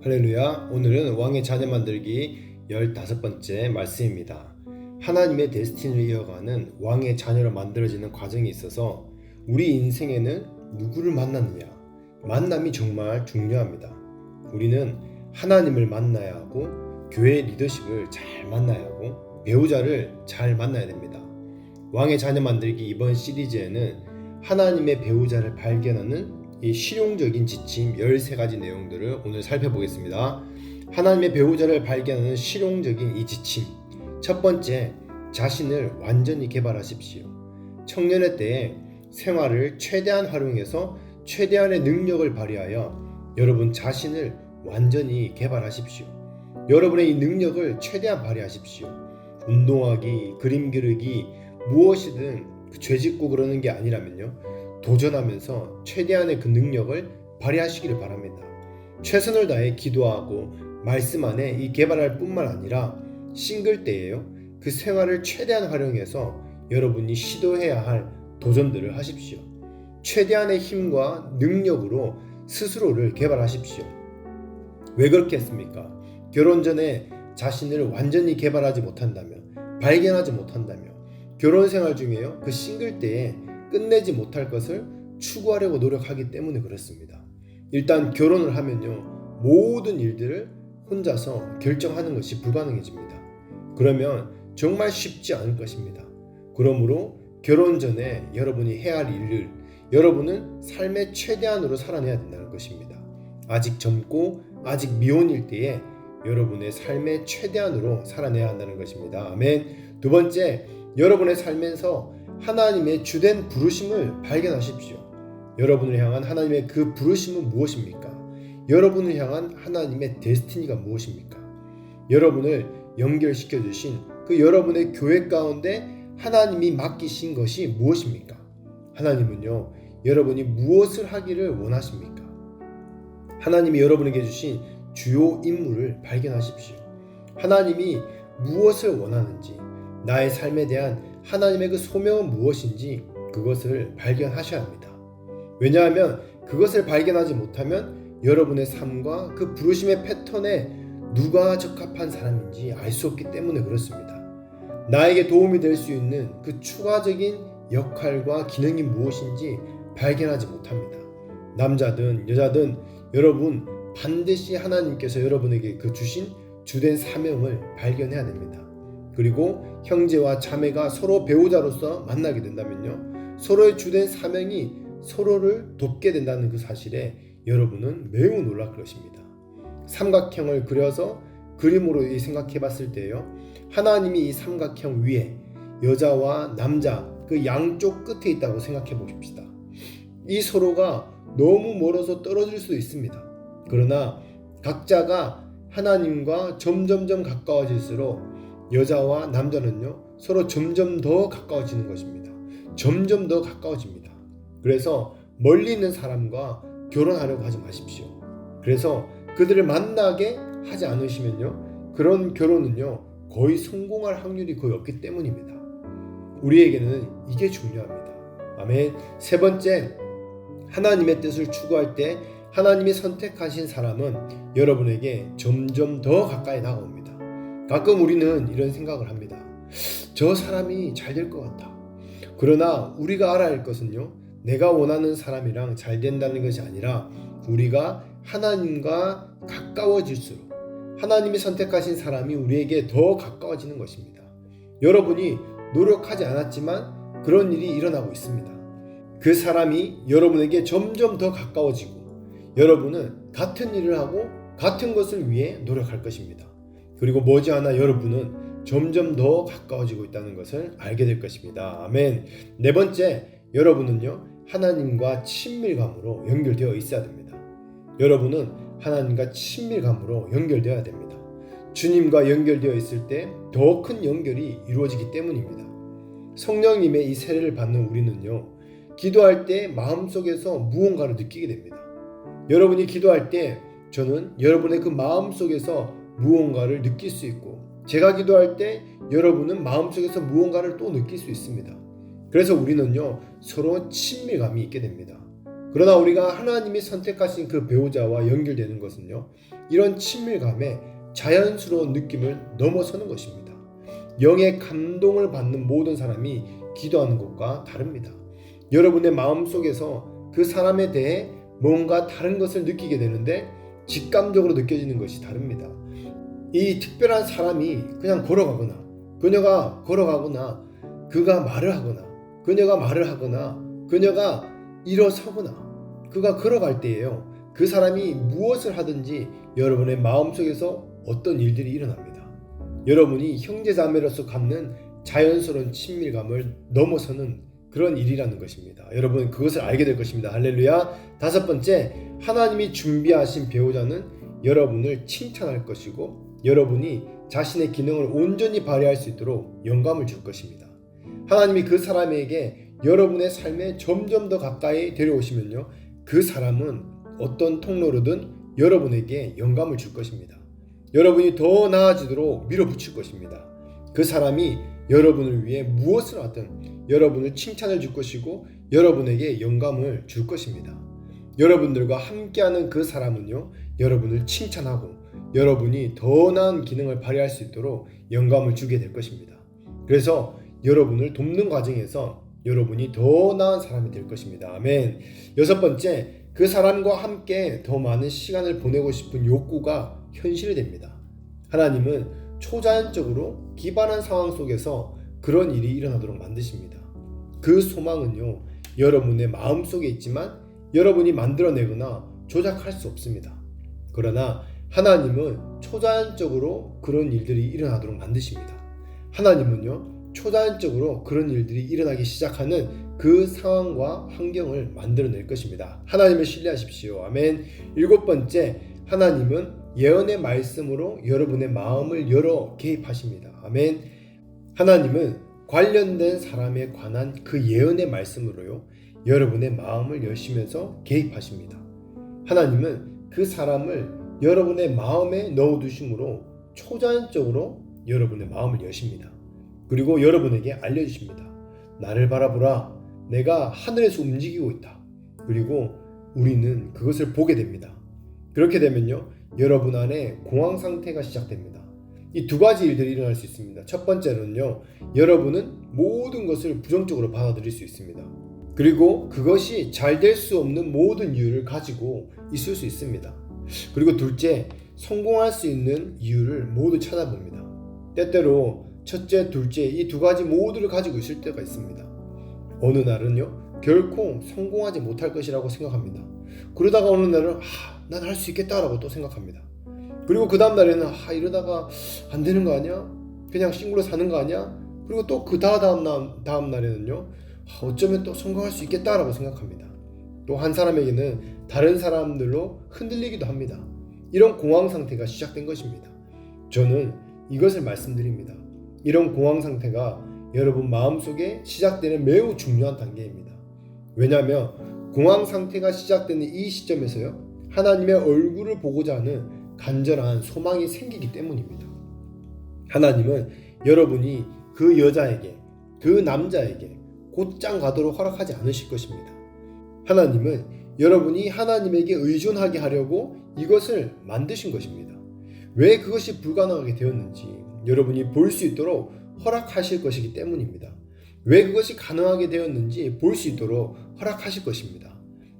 할렐루야. 오늘은 왕의 자녀 만들기 15번째 말씀입니다. 하나님의 데스티니를 이어가는 왕의 자녀로 만들어지는 과정이 있어서 우리 인생에는 누구를 만나느냐, 만남이 정말 중요합니다. 우리는 하나님을 만나야 하고 교회 리더십을 잘 만나야 하고 배우자를 잘 만나야 됩니다. 왕의 자녀 만들기 이번 시리즈에는 하나님의 배우자를 발견하는 이 실용적인 지침 13가지 내용들을 오늘 살펴보겠습니다. 하나님의 배우자를 발견하는 실용적인 이 지침. 첫 번째, 자신을 완전히 개발하십시오. 청년의 때에 생활을 최대한 활용해서 최대한의 능력을 발휘하여 여러분 자신을 완전히 개발하십시오. 여러분의 이 능력을 최대한 발휘하십시오. 운동하기, 그림 그리기, 무엇이든 죄짓고 그러는 게 아니라면요, 도전하면서 최대한의 그 능력을 발휘하시기를 바랍니다. 최선을 다해 기도하고 말씀 안에 이 개발할 뿐만 아니라 싱글 때에요, 그 생활을 최대한 활용해서 여러분이 시도해야 할 도전들을 하십시오. 최대한의 힘과 능력으로 스스로를 개발하십시오. 왜 그렇게 했습니까? 결혼 전에 자신을 완전히 개발하지 못한다면, 발견하지 못한다면 결혼 생활 중에요, 그 싱글 때에 끝내지 못할 것을 추구하려고 노력하기 때문에 그렇습니다. 일단 결혼을 하면요, 모든 일들을 혼자서 결정하는 것이 불가능해집니다. 그러면 정말 쉽지 않을 것입니다. 그러므로 결혼 전에 여러분이 해야 할 일을 여러분은 삶의 최대한으로 살아내야 된다는 것입니다. 아직 젊고 아직 미혼일 때에 여러분의 삶의 최대한으로 살아내야 한다는 것입니다. 아멘. 두 번째, 여러분의 삶에서 하나님의 주된 부르심을 발견하십시오. 여러분을 향한 하나님의 그 부르심은 무엇입니까? 여러분을 향한 하나님의 데스티니가 무엇입니까? 여러분을 연결시켜 주신 그 여러분의 교회 가운데 하나님이 맡기신 것이 무엇입니까? 하나님은요, 여러분이 무엇을 하기를 원하십니까? 하나님이 여러분에게 주신 주요 임무를 발견하십시오. 하나님이 무엇을 원하는지, 나의 삶에 대한 하나님의 그 소명은 무엇인지 그것을 발견하셔야 합니다. 왜냐하면 그것을 발견하지 못하면 여러분의 삶과 그 부르심의 패턴에 누가 적합한 사람인지 알 수 없기 때문에 그렇습니다. 나에게 도움이 될 수 있는 그 추가적인 역할과 기능이 무엇인지 발견하지 못합니다. 남자든 여자든 여러분 반드시 하나님께서 여러분에게 그 주신 주된 사명을 발견해야 됩니다. 그리고 형제와 자매가 서로 배우자로서 만나게 된다면요, 서로의 주된 사명이 서로를 돕게 된다는 그 사실에 여러분은 매우 놀랄 것입니다. 삼각형을 그려서 그림으로 생각해 봤을 때요, 하나님이 이 삼각형 위에 여자와 남자 그 양쪽 끝에 있다고 생각해 보십시다. 이 서로가 너무 멀어서 떨어질 수도 있습니다. 그러나 각자가 하나님과 점점점 가까워질수록 여자와 남자는요, 서로 점점 더 가까워지는 것입니다. 점점 더 가까워집니다. 그래서 멀리 있는 사람과 결혼하려고 하지 마십시오. 그래서 그들을 만나게 하지 않으시면요, 그런 결혼은요, 거의 성공할 확률이 거의 없기 때문입니다. 우리에게는 이게 중요합니다. 아멘. 세 번째, 하나님의 뜻을 추구할 때 하나님이 선택하신 사람은 여러분에게 점점 더 가까이 다가옵니다. 가끔 우리는 이런 생각을 합니다. 저 사람이 잘 될 것 같다. 그러나 우리가 알아야 할 것은요, 내가 원하는 사람이랑 잘 된다는 것이 아니라 우리가 하나님과 가까워질수록 하나님이 선택하신 사람이 우리에게 더 가까워지는 것입니다. 여러분이 노력하지 않았지만 그런 일이 일어나고 있습니다. 그 사람이 여러분에게 점점 더 가까워지고 여러분은 같은 일을 하고 같은 것을 위해 노력할 것입니다. 그리고 머지않아 여러분은 점점 더 가까워지고 있다는 것을 알게 될 것입니다. 아멘. 네 번째, 여러분은요, 하나님과 친밀감으로 연결되어 있어야 됩니다. 여러분은 하나님과 친밀감으로 연결되어야 됩니다. 주님과 연결되어 있을 때 더 큰 연결이 이루어지기 때문입니다. 성령님의 이 세례를 받는 우리는요, 기도할 때 마음속에서 무언가를 느끼게 됩니다. 여러분이 기도할 때 저는 여러분의 그 마음속에서 무언가를 느낄 수 있고, 제가 기도할 때 여러분은 마음속에서 무언가를 또 느낄 수 있습니다. 그래서 우리는요, 서로 친밀감이 있게 됩니다. 그러나 우리가 하나님이 선택하신 그 배우자와 연결되는 것은요, 이런 친밀감에 자연스러운 느낌을 넘어서는 것입니다. 영의 감동을 받는 모든 사람이 기도하는 것과 다릅니다. 여러분의 마음속에서 그 사람에 대해 뭔가 다른 것을 느끼게 되는데 직감적으로 느껴지는 것이 다릅니다. 이 특별한 사람이 그냥 걸어가거나, 그녀가 걸어가거나, 그가 말을 하거나, 그녀가 말을 하거나, 그녀가 일어서거나, 그가 걸어갈 때에요, 그 사람이 무엇을 하든지 여러분의 마음속에서 어떤 일들이 일어납니다. 여러분이 형제자매로서 갖는 자연스러운 친밀감을 넘어서는 그런 일이라는 것입니다. 여러분 그것을 알게 될 것입니다. 할렐루야. 다섯 번째, 하나님이 준비하신 배우자는 여러분을 칭찬할 것이고 여러분이 자신의 기능을 온전히 발휘할 수 있도록 영감을 줄 것입니다. 하나님이 그 사람에게 여러분의 삶에 점점 더 가까이 데려오시면요, 그 사람은 어떤 통로로든 여러분에게 영감을 줄 것입니다. 여러분이 더 나아지도록 밀어붙일 것입니다. 그 사람이 여러분을 위해 무엇을 하든 여러분을 칭찬을 줄 것이고 여러분에게 영감을 줄 것입니다. 여러분들과 함께하는 그 사람은요, 여러분을 칭찬하고 여러분이 더 나은 기능을 발휘할 수 있도록 영감을 주게 될 것입니다. 그래서 여러분을 돕는 과정에서 여러분이 더 나은 사람이 될 것입니다. 아멘. 여섯 번째, 그 사람과 함께 더 많은 시간을 보내고 싶은 욕구가 현실이 됩니다. 하나님은 초자연적으로 기반한 상황 속에서 그런 일이 일어나도록 만드십니다. 그 소망은요, 여러분의 마음속에 있지만 여러분이 만들어내거나 조작할 수 없습니다. 그러나 하나님은 초자연적으로 그런 일들이 일어나도록 만드십니다. 하나님은요, 초자연적으로 그런 일들이 일어나기 시작하는 그 상황과 환경을 만들어낼 것입니다. 하나님을 신뢰하십시오. 아멘. 일곱 번째, 하나님은 예언의 말씀으로 여러분의 마음을 열어 개입하십니다. 아멘. 하나님은 관련된 사람에 관한 그 예언의 말씀으로요, 여러분의 마음을 여시면서 개입하십니다. 하나님은 그 사람을 여러분의 마음에 넣어두심으로 초자연적으로 여러분의 마음을 여십니다. 그리고 여러분에게 알려주십니다. 나를 바라보라. 내가 하늘에서 움직이고 있다. 그리고 우리는 그것을 보게 됩니다. 그렇게 되면요, 여러분 안에 공황 상태가 시작됩니다. 이 두 가지 일들이 일어날 수 있습니다. 첫 번째는요, 여러분은 모든 것을 부정적으로 받아들일 수 있습니다. 그리고 그것이 잘 될 수 없는 모든 이유를 가지고 있을 수 있습니다. 그리고 둘째, 성공할 수 있는 이유를 모두 찾아봅니다. 때때로 첫째, 둘째 이 두 가지 모두를 가지고 있을 때가 있습니다. 어느 날은요, 결코 성공하지 못할 것이라고 생각합니다. 그러다가 어느 날은 난 할 수 있겠다라고 또 생각합니다. 그리고 그 다음 날에는 이러다가 안 되는 거 아니야? 그냥 싱글로 사는 거 아니야? 그리고 또 그 다음 날에는요, 어쩌면 또 성공할 수 있겠다라고 생각합니다. 또 한 사람에게는 다른 사람들로 흔들리기도 합니다. 이런 공황 상태가 시작된 것입니다. 저는 이것을 말씀드립니다. 이런 공황 상태가 여러분 마음속에 시작되는 매우 중요한 단계입니다. 왜냐하면 공황 상태가 시작되는 이 시점에서요, 하나님의 얼굴을 보고자 하는 간절한 소망이 생기기 때문입니다. 하나님은 여러분이 그 여자에게, 그 남자에게 곧장 가도록 허락하지 않으실 것입니다. 하나님은 여러분이 하나님에게 의존하게 하려고 이것을 만드신 것입니다. 왜 그것이 불가능하게 되었는지 여러분이 볼 수 있도록 허락하실 것이기 때문입니다. 왜 그것이 가능하게 되었는지 볼 수 있도록 허락하실 것입니다.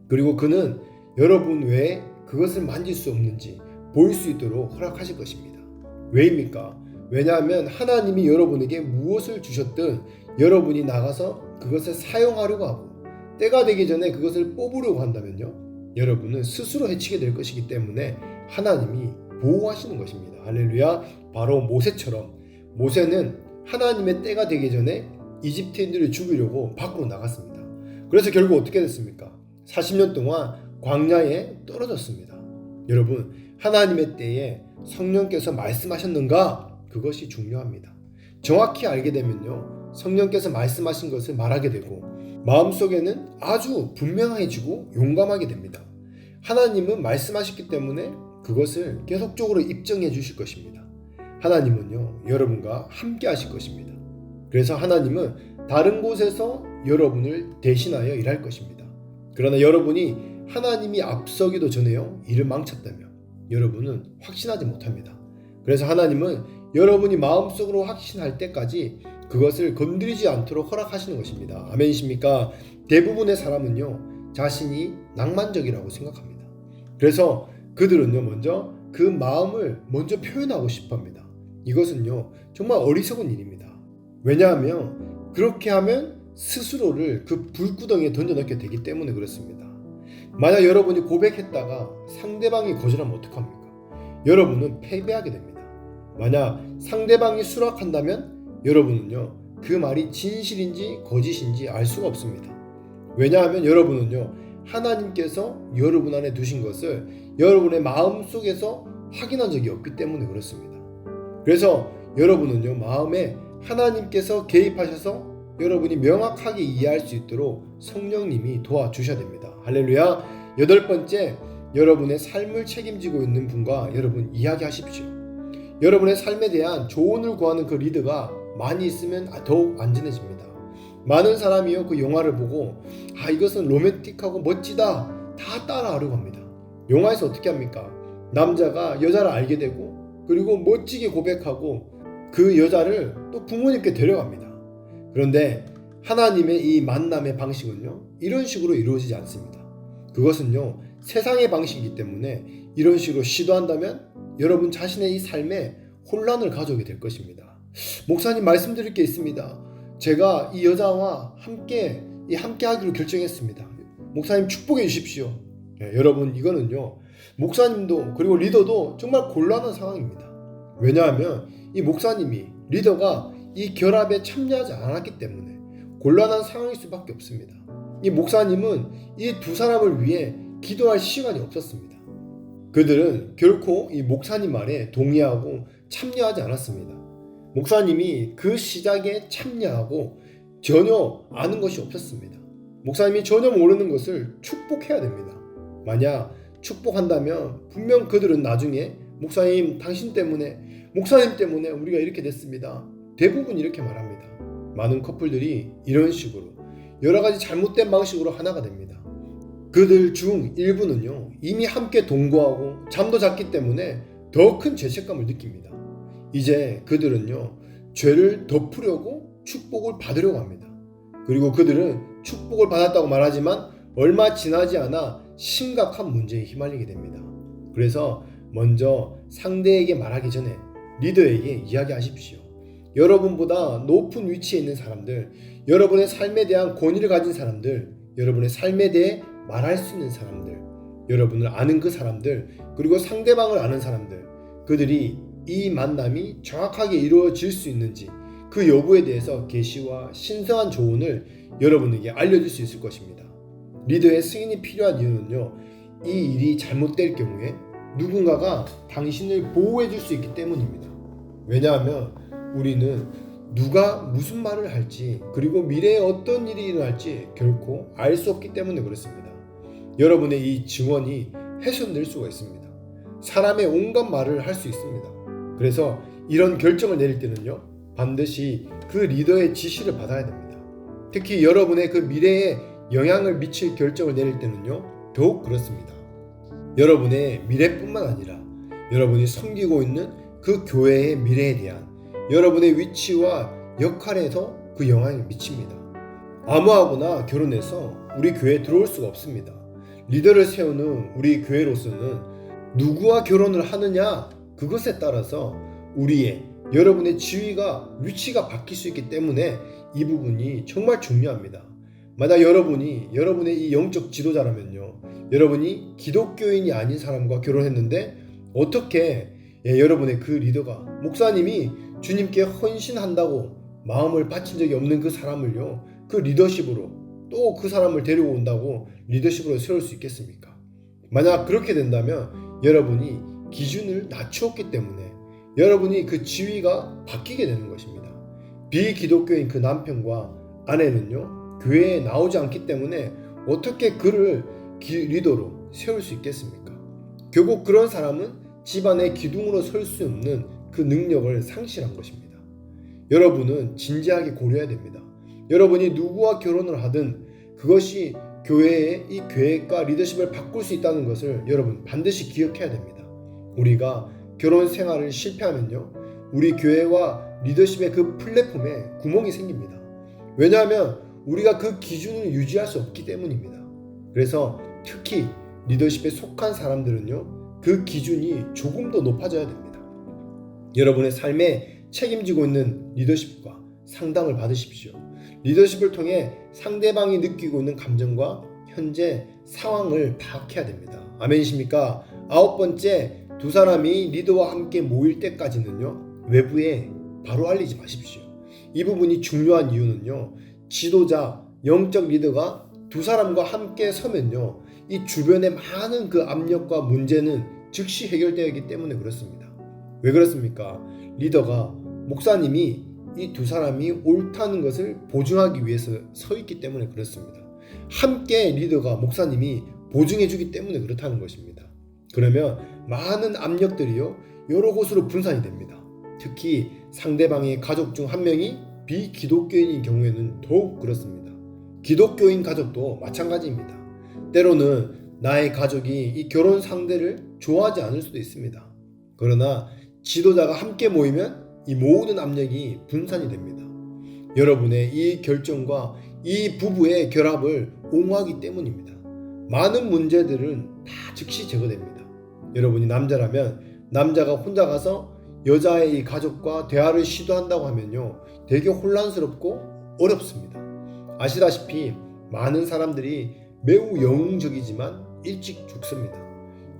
그리고 그는 여러분 외에 그것을 만질 수 없는지 볼 수 있도록 허락하실 것입니다. 왜입니까? 왜냐하면 하나님이 여러분에게 무엇을 주셨든 여러분이 나가서 그것을 사용하려고 하고 때가 되기 전에 그것을 뽑으려고 한다면요, 여러분은 스스로 해치게 될 것이기 때문에 하나님이 보호하시는 것입니다. 할렐루야. 바로 모세처럼, 모세는 하나님의 때가 되기 전에 이집트인들을 죽이려고 밖으로 나갔습니다. 그래서 결국 어떻게 됐습니까? 40년 동안 광야에 떨어졌습니다. 여러분, 하나님의 때에 성령께서 말씀하셨는가? 그것이 중요합니다. 정확히 알게 되면요, 성령께서 말씀하신 것을 말하게 되고 마음속에는 아주 분명해지고 용감하게 됩니다. 하나님은 말씀하셨기 때문에 그것을 계속적으로 입증해 주실 것입니다. 하나님은요, 여러분과 함께 하실 것입니다. 그래서 하나님은 다른 곳에서 여러분을 대신하여 일할 것입니다. 그러나 여러분이 하나님이 앞서기도 전에요 일을 망쳤다면 여러분은 확신하지 못합니다. 그래서 하나님은 여러분이 마음속으로 확신할 때까지 그것을 건드리지 않도록 허락하시는 것입니다. 아멘이십니까? 대부분의 사람은요 자신이 낭만적이라고 생각합니다. 그래서 그들은요 먼저 그 마음을 먼저 표현하고 싶어합니다. 이것은요 정말 어리석은 일입니다. 왜냐하면 그렇게 하면 스스로를 그 불구덩이에 던져넣게 되기 때문에 그렇습니다. 만약 여러분이 고백했다가 상대방이 거절하면 어떡합니까? 여러분은 패배하게 됩니다. 만약 상대방이 수락한다면 여러분은요 그 말이 진실인지 거짓인지 알 수가 없습니다. 왜냐하면 여러분은요 하나님께서 여러분 안에 두신 것을 여러분의 마음속에서 확인한 적이 없기 때문에 그렇습니다. 그래서 여러분은요 마음에 하나님께서 개입하셔서 여러분이 명확하게 이해할 수 있도록 성령님이 도와주셔야 됩니다. 할렐루야. 8번째, 여러분의 삶을 책임지고 있는 분과 여러분 이야기하십시오. 여러분의 삶에 대한 조언을 구하는 그 리더가 많이 있으면 더욱 안전해집니다. 많은 사람이요 그 영화를 보고 이것은 로맨틱하고 멋지다 다 따라하려고 합니다. 영화에서 어떻게 합니까? 남자가 여자를 알게 되고 그리고 멋지게 고백하고 그 여자를 또 부모님께 데려갑니다. 그런데 하나님의 이 만남의 방식은요 이런 식으로 이루어지지 않습니다. 그것은요 세상의 방식이기 때문에 이런 식으로 시도한다면 여러분 자신의 이 삶에 혼란을 가져오게 될 것입니다. 목사님 말씀드릴 게 있습니다. 제가 이 여자와 함께 하기로 결정했습니다. 목사님 축복해 주십시오. 여러분 이거는요 목사님도 그리고 리더도 정말 곤란한 상황입니다. 왜냐하면 이 목사님이 리더가 이 결합에 참여하지 않았기 때문에 곤란한 상황일 수밖에 없습니다. 이 목사님은 이 두 사람을 위해 기도할 시간이 없었습니다. 그들은 결코 이 목사님 말에 동의하고 참여하지 않았습니다. 목사님이 그 시작에 참여하고 전혀 아는 것이 없었습니다. 목사님이 전혀 모르는 것을 축복해야 됩니다. 만약 축복한다면 분명 그들은 나중에 목사님 당신 때문에 목사님 때문에 우리가 이렇게 됐습니다. 대부분 이렇게 말합니다. 많은 커플들이 이런 식으로 여러 가지 잘못된 방식으로 하나가 됩니다. 그들 중 일부는요 이미 함께 동거하고 잠도 잤기 때문에 더 큰 죄책감을 느낍니다. 이제 그들은요 죄를 덮으려고 축복을 받으려고 합니다. 그리고 그들은 축복을 받았다고 말하지만 얼마 지나지 않아 심각한 문제에 휘말리게 됩니다. 그래서 먼저 상대에게 말하기 전에 리더에게 이야기하십시오. 여러분보다 높은 위치에 있는 사람들, 여러분의 삶에 대한 권위를 가진 사람들, 여러분의 삶에 대해 말할 수 있는 사람들, 여러분을 아는 그 사람들, 그리고 상대방을 아는 사람들, 그들이 이 만남이 정확하게 이루어질 수 있는지 그 여부에 대해서 계시와 신성한 조언을 여러분에게 알려줄 수 있을 것입니다. 리더의 승인이 필요한 이유는요, 이 일이 잘못될 경우에 누군가가 당신을 보호해 줄 수 있기 때문입니다. 왜냐하면 우리는 누가 무슨 말을 할지 그리고 미래에 어떤 일이 일어날지 결코 알 수 없기 때문에 그렇습니다. 여러분의 이 증언이 훼손될 수가 있습니다. 사람의 온갖 말을 할 수 있습니다. 그래서 이런 결정을 내릴 때는요 반드시 그 리더의 지시를 받아야 됩니다. 특히 여러분의 그 미래에 영향을 미칠 결정을 내릴 때는요 더욱 그렇습니다. 여러분의 미래뿐만 아니라 여러분이 섬기고 있는 그 교회의 미래에 대한 여러분의 위치와 역할에서 그 영향을 미칩니다. 아무하고나 결혼해서 우리 교회에 들어올 수가 없습니다. 리더를 세우는 우리 교회로서는 누구와 결혼을 하느냐 그것에 따라서 우리의 여러분의 지위가 위치가 바뀔 수 있기 때문에 이 부분이 정말 중요합니다. 만약 여러분의 이 영적 지도자라면요 여러분이 기독교인이 아닌 사람과 결혼했는데 어떻게 여러분의 그 리더가 목사님이 주님께 헌신한다고 마음을 바친 적이 없는 그 사람을요 그 리더십으로 또 그 사람을 데리고 온다고 리더십으로 세울 수 있겠습니까? 만약 그렇게 된다면 여러분이 기준을 낮추었기 때문에 여러분이 그 지위가 바뀌게 되는 것입니다. 비기독교인 그 남편과 아내는요 교회에 나오지 않기 때문에 어떻게 그를 리더로 세울 수 있겠습니까? 결국 그런 사람은 집안의 기둥으로 설 수 없는 그 능력을 상실한 것입니다. 여러분은 진지하게 고려해야 됩니다. 여러분이 누구와 결혼을 하든 그것이 교회의 이 계획과 리더십을 바꿀 수 있다는 것을 여러분 반드시 기억해야 됩니다. 우리가 결혼 생활을 실패하면요, 우리 교회와 리더십의 그 플랫폼에 구멍이 생깁니다. 왜냐하면 우리가 그 기준을 유지할 수 없기 때문입니다. 그래서 특히 리더십에 속한 사람들은요, 그 기준이 조금 더 높아져야 됩니다. 여러분의 삶에 책임지고 있는 리더십과 상담을 받으십시오. 리더십을 통해 상대방이 느끼고 있는 감정과 현재 상황을 파악해야 됩니다. 아멘이십니까? 9번째, 두 사람이 리더와 함께 모일 때까지는요, 외부에 바로 알리지 마십시오. 이 부분이 중요한 이유는요, 지도자, 영적 리더가 두 사람과 함께 서면요, 이 주변의 많은 그 압력과 문제는 즉시 해결되기 때문에 그렇습니다. 왜 그렇습니까? 리더가, 목사님이 이 두 사람이 옳다는 것을 보증하기 위해서 서 있기 때문에 그렇습니다. 함께 리더가, 목사님이 보증해 주기 때문에 그렇다는 것입니다. 그러면 많은 압력들이요, 여러 곳으로 분산이 됩니다. 특히 상대방의 가족 중 한 명이 비기독교인인 경우에는 더욱 그렇습니다. 기독교인 가족도 마찬가지입니다. 때로는 나의 가족이 이 결혼 상대를 좋아하지 않을 수도 있습니다. 그러나 지도자가 함께 모이면 이 모든 압력이 분산이 됩니다. 여러분의 이 결정과 이 부부의 결합을 옹호하기 때문입니다. 많은 문제들은 다 즉시 제거됩니다. 여러분이 남자라면 남자가 혼자 가서 여자의 이 가족과 대화를 시도한다고 하면요, 되게 혼란스럽고 어렵습니다. 아시다시피 많은 사람들이 매우 영웅적이지만 일찍 죽습니다.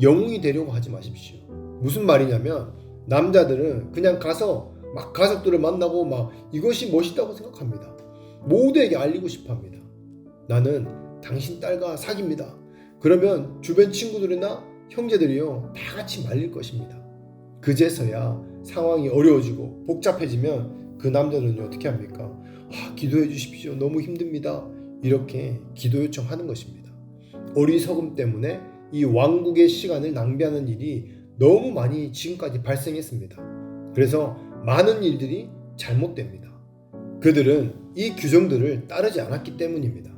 영웅이 되려고 하지 마십시오. 무슨 말이냐면, 남자들은 그냥 가서 막 가족들을 만나고 막 이것이 멋있다고 생각합니다. 모두에게 알리고 싶어 합니다. 나는 당신 딸과 사깁니다. 그러면 주변 친구들이나 형제들이요, 다 같이 말릴 것입니다. 그제서야 상황이 어려워지고 복잡해지면 그 남자는요, 어떻게 합니까? 기도해 주십시오. 너무 힘듭니다. 이렇게 기도 요청하는 것입니다. 어리석음 때문에 이 왕국의 시간을 낭비하는 일이 너무 많이 지금까지 발생했습니다. 그래서 많은 일들이 잘못됩니다. 그들은 이 규정들을 따르지 않았기 때문입니다.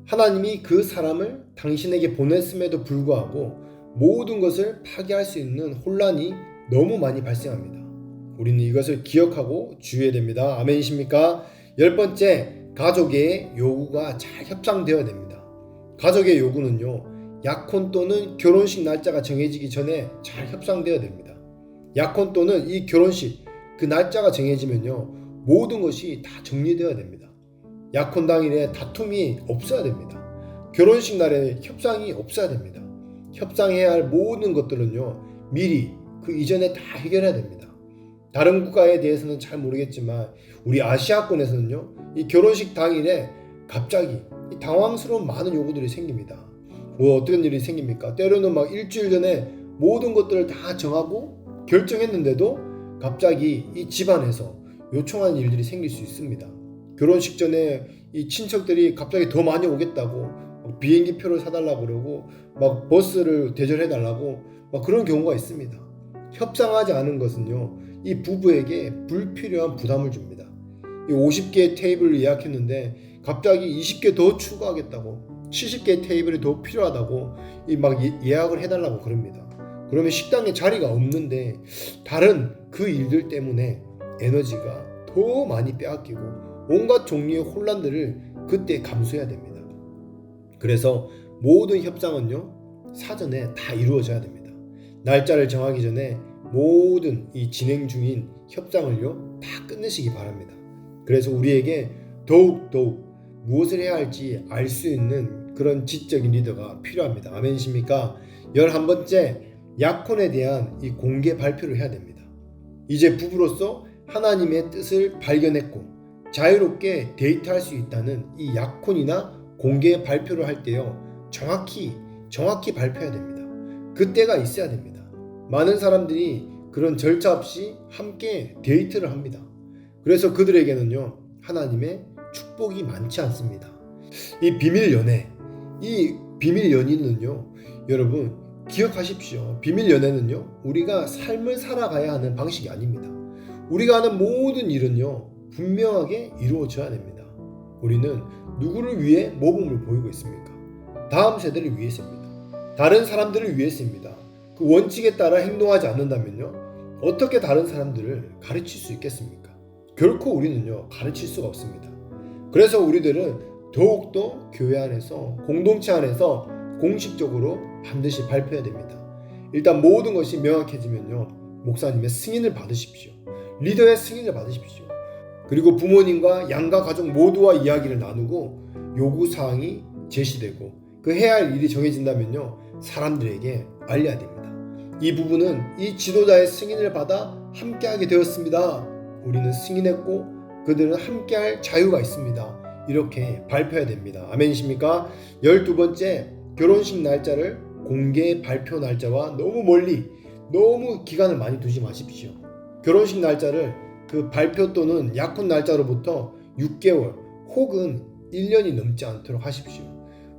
하나님이 그 사람을 당신에게 보냈음에도 불구하고 모든 것을 파괴할 수 있는 혼란이 너무 많이 발생합니다. 우리는 이것을 기억하고 주의해야 됩니다. 아멘이십니까? 10번째, 가족의 요구가 잘 협상되어야 됩니다. 가족의 요구는요, 약혼 또는 결혼식 날짜가 정해지기 전에 잘 협상되어야 됩니다. 약혼 또는 이 결혼식, 그 날짜가 정해지면요, 모든 것이 다 정리되어야 됩니다. 약혼 당일에 다툼이 없어야 됩니다. 결혼식 날에 협상이 없어야 됩니다. 협상해야 할 모든 것들은요, 미리 그 이전에 다 해결해야 됩니다. 다른 국가에 대해서는 잘 모르겠지만 우리 아시아권에서는요, 이 결혼식 당일에 갑자기 당황스러운 많은 요구들이 생깁니다. 어떤 일이 생깁니까? 때로는 막 일주일 전에 모든 것들을 다 정하고 결정했는데도 갑자기 이 집안에서 요청하는 일들이 생길 수 있습니다. 결혼식 전에 이 친척들이 갑자기 더 많이 오겠다고 비행기 표를 사달라고 그러고 막 버스를 대절해달라고 막 그런 경우가 있습니다. 협상하지 않은 것은요, 이 부부에게 불필요한 부담을 줍니다. 이 50개의 테이블을 예약했는데 갑자기 20개 더 추가하겠다고, 70개의 테이블이 더 필요하다고 막 예약을 해달라고 그럽니다. 그러면 식당에 자리가 없는데 다른 그 일들 때문에 에너지가 더 많이 빼앗기고 온갖 종류의 혼란들을 그때 감수해야 됩니다. 그래서 모든 협상은요, 사전에 다 이루어져야 됩니다. 날짜를 정하기 전에 모든 이 진행 중인 협상을요, 다 끝내시기 바랍니다. 그래서 우리에게 더욱 무엇을 해야 할지 알 수 있는 그런 지적인 리더가 필요합니다. 아멘이십니까? 11번째, 약혼에 대한 이 공개 발표를 해야 됩니다. 이제 부부로서 하나님의 뜻을 발견했고 자유롭게 데이트할 수 있다는 이 약혼이나 공개 발표를 할 때요, 정확히 발표해야 됩니다. 그때가 있어야 됩니다. 많은 사람들이 그런 절차 없이 함께 데이트를 합니다. 그래서 그들에게는요, 하나님의 축복이 많지 않습니다. 이 비밀 연인은요, 여러분 기억하십시오. 비밀 연애는요, 우리가 삶을 살아가야 하는 방식이 아닙니다. 우리가 하는 모든 일은요, 분명하게 이루어져야 됩니다. 우리는 누구를 위해 모범을 보이고 있습니까? 다음 세대를 위해서입니다. 다른 사람들을 위해서입니다. 그 원칙에 따라 행동하지 않는다면요, 어떻게 다른 사람들을 가르칠 수 있겠습니까? 결코 우리는요, 가르칠 수가 없습니다. 그래서 우리들은 더욱더 교회 안에서, 공동체 안에서 공식적으로 반드시 발표해야 됩니다. 일단 모든 것이 명확해지면요, 목사님의 승인을 받으십시오. 리더의 승인을 받으십시오. 그리고 부모님과 양가 가족 모두와 이야기를 나누고 요구사항이 제시되고 그 해야 할 일이 정해진다면요, 사람들에게 알려야 됩니다. 이 부분은 이 지도자의 승인을 받아 함께하게 되었습니다. 우리는 승인했고 그들은 함께할 자유가 있습니다. 이렇게 발표해야 됩니다. 아멘이십니까? 12번째, 결혼식 날짜를 공개 발표 날짜와 너무 멀리, 너무 기간을 많이 두지 마십시오. 결혼식 날짜를 그 발표 또는 약혼 날짜로부터 6개월 혹은 1년이 넘지 않도록 하십시오.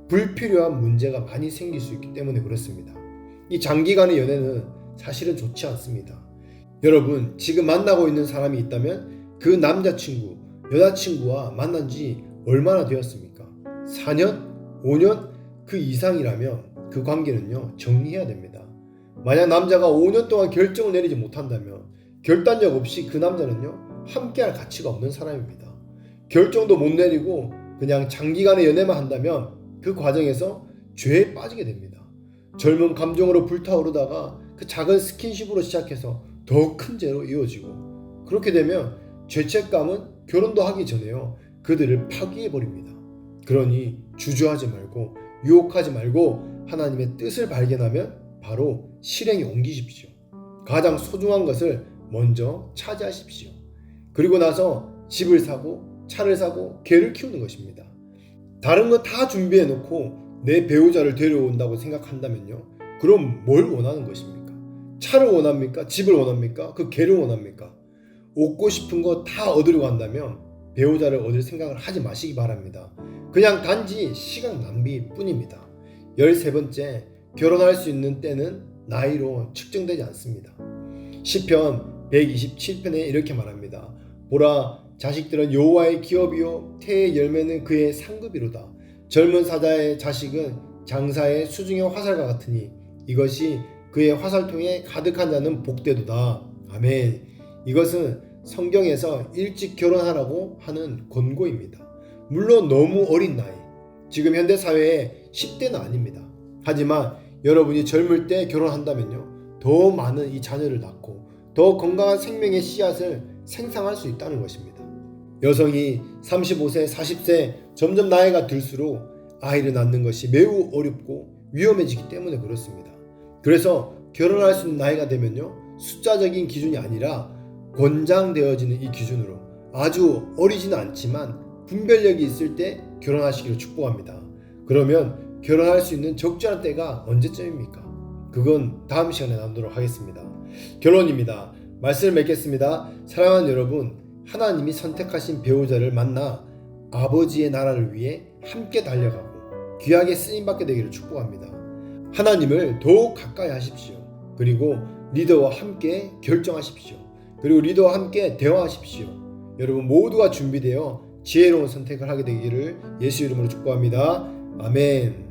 불필요한 문제가 많이 생길 수 있기 때문에 그렇습니다. 이 장기간의 연애는 사실은 좋지 않습니다. 여러분, 지금 만나고 있는 사람이 있다면 그 남자친구, 여자친구와 만난 지 얼마나 되었습니까? 4년? 5년? 그 이상이라면 그 관계는요, 정리해야 됩니다. 만약 남자가 5년 동안 결정을 내리지 못한다면 결단력 없이 그 남자는요, 함께할 가치가 없는 사람입니다. 결정도 못 내리고 그냥 장기간의 연애만 한다면 그 과정에서 죄에 빠지게 됩니다. 젊은 감정으로 불타오르다가 그 작은 스킨십으로 시작해서 더 큰 죄로 이어지고, 그렇게 되면 죄책감은 결혼도 하기 전에요, 그들을 파괴해버립니다. 그러니 주저하지 말고 유혹하지 말고 하나님의 뜻을 발견하면 바로 실행에 옮기십시오. 가장 소중한 것을 먼저 차지하십시오. 그리고 나서 집을 사고 차를 사고 개를 키우는 것입니다. 다른 거 다 준비해 놓고 내 배우자를 데려온다고 생각한다면요, 그럼 뭘 원하는 것입니까? 차를 원합니까? 집을 원합니까? 그 개를 원합니까? 얻고 싶은 거 다 얻으려고 한다면 배우자를 얻을 생각을 하지 마시기 바랍니다. 그냥 단지 시간 낭비뿐입니다. 13번째, 결혼할 수 있는 때는 나이로 측정되지 않습니다. 시편 127편에 이렇게 말합니다. 보라, 자식들은 여호와의 기업이요 태의 열매는 그의 상급이로다. 젊은 사자의 자식은 장사의 수중의 화살과 같으니 이것이 그의 화살통에 가득한 자는 복되도다. 아멘. 이것은 성경에서 일찍 결혼하라고 하는 권고입니다. 물론 너무 어린 나이, 지금 현대 사회에 10대는 아닙니다. 하지만 여러분이 젊을 때 결혼한다면요, 더 많은 이 자녀를 낳고 더 건강한 생명의 씨앗을 생산할 수 있다는 것입니다. 여성이 35세, 40세 점점 나이가 들수록 아이를 낳는 것이 매우 어렵고 위험해지기 때문에 그렇습니다. 그래서 결혼할 수 있는 나이가 되면요, 숫자적인 기준이 아니라 권장되어지는 이 기준으로 아주 어리지는 않지만 분별력이 있을 때 결혼하시기를 축복합니다. 그러면 결혼할 수 있는 적절한 때가 언제쯤입니까? 그건 다음 시간에 나누도록 하겠습니다. 결론입니다. 말씀을 맺겠습니다. 사랑하는 여러분, 하나님이 선택하신 배우자를 만나 아버지의 나라를 위해 함께 달려가고 귀하게 쓰임받게 되기를 축복합니다. 하나님을 더욱 가까이 하십시오. 그리고 리더와 함께 결정하십시오. 그리고 리더와 함께 대화하십시오. 여러분 모두가 준비되어 지혜로운 선택을 하게 되기를 예수 이름으로 축복합니다. 아멘.